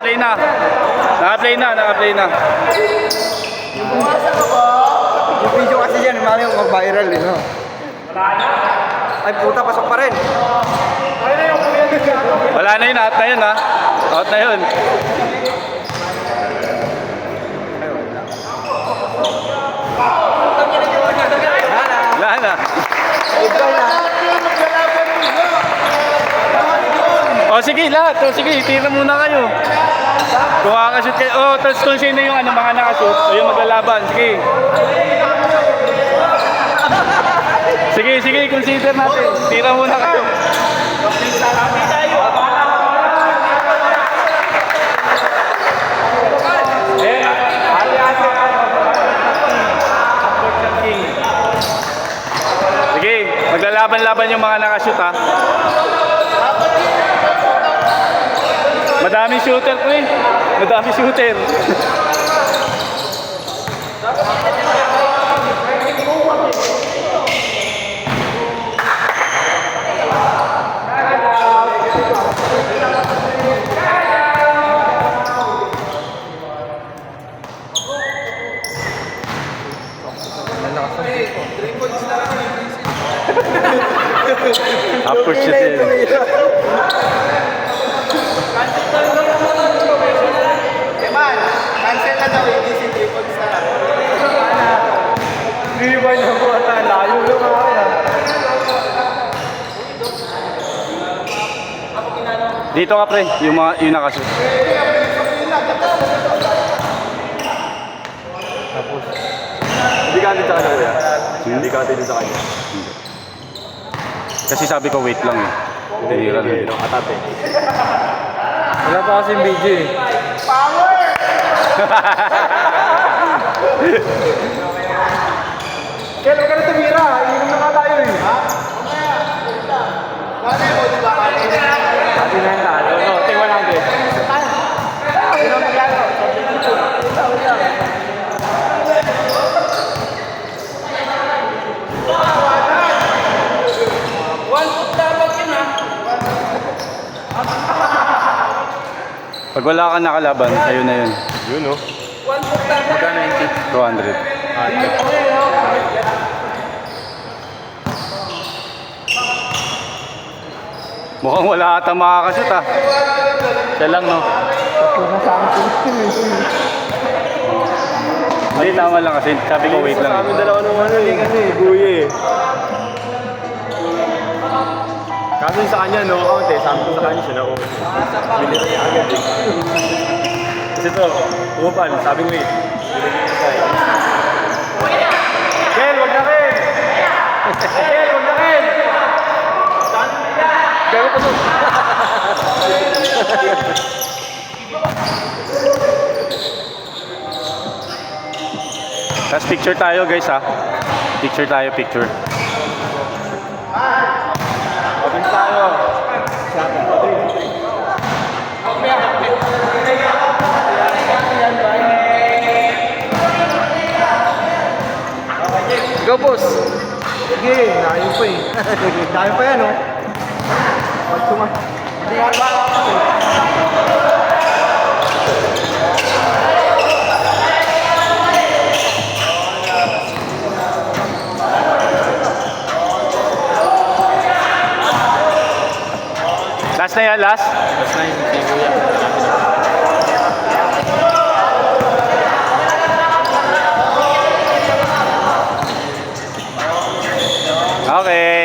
Play na. Naka-play na, naka-play na. Yung video kasi dyan, mami yung mag-viral eh, no? Ay puta, pasok pa rin. Wala na yun, out na yun ha. Out na yun. Wala na. O sige, lahat. O sige, tira muna kayo. Kung makakashoot kayo. O, tapos kung sino yung mga nakashoot, o yung maglalaban. Sige. Sige, sige, consider natin. Tira muna kayo. Sige, maglalaban-laban yung mga nakashoot ha. Madaming shooter ko eh. Madaming shooter. Opportunity. Cancel na daw, hindi si Tripod sa... Rewind na po ata. Layo lang ako yan. Dito ka pre, yung nakashoot. Hindi ka atin sa kanya kuya. Hindi ka atin sa kanya. Kasi sabi ko wait lang eh. Tinira lang. Hindi, atate. Wala pa kasing video eh. Kel, huwag ka na tumira. Iinom na nga tayo eh. Atin na yung talo. No, take 100. Pag wala kang nakalaban, ayun na yun. Yun no. Magkano yung tip? 200. Mukhang wala ata makakashoot ah. Siya lang no? Hindi, tama lang kasi. Sabi ko wait lang. Sa amin dalawa nung ano eh. Kasi buye eh. Kasi sa kanya no account eh. Sabi ko sa kanya siya na account. Bili na niya agad eh. Kasi ito, upan. Sabi ko eh. Bili niya siya eh. Kel, wag na Kel! Kel, wag na Kel! Pero pa Tapos picture tayo guys ha. Picture tayo, picture. Open tayo. Go boss! Sige, naayos pa eh. Dahil pa yan oh. Last na yan, last? Last na yung si Kuya. Okay.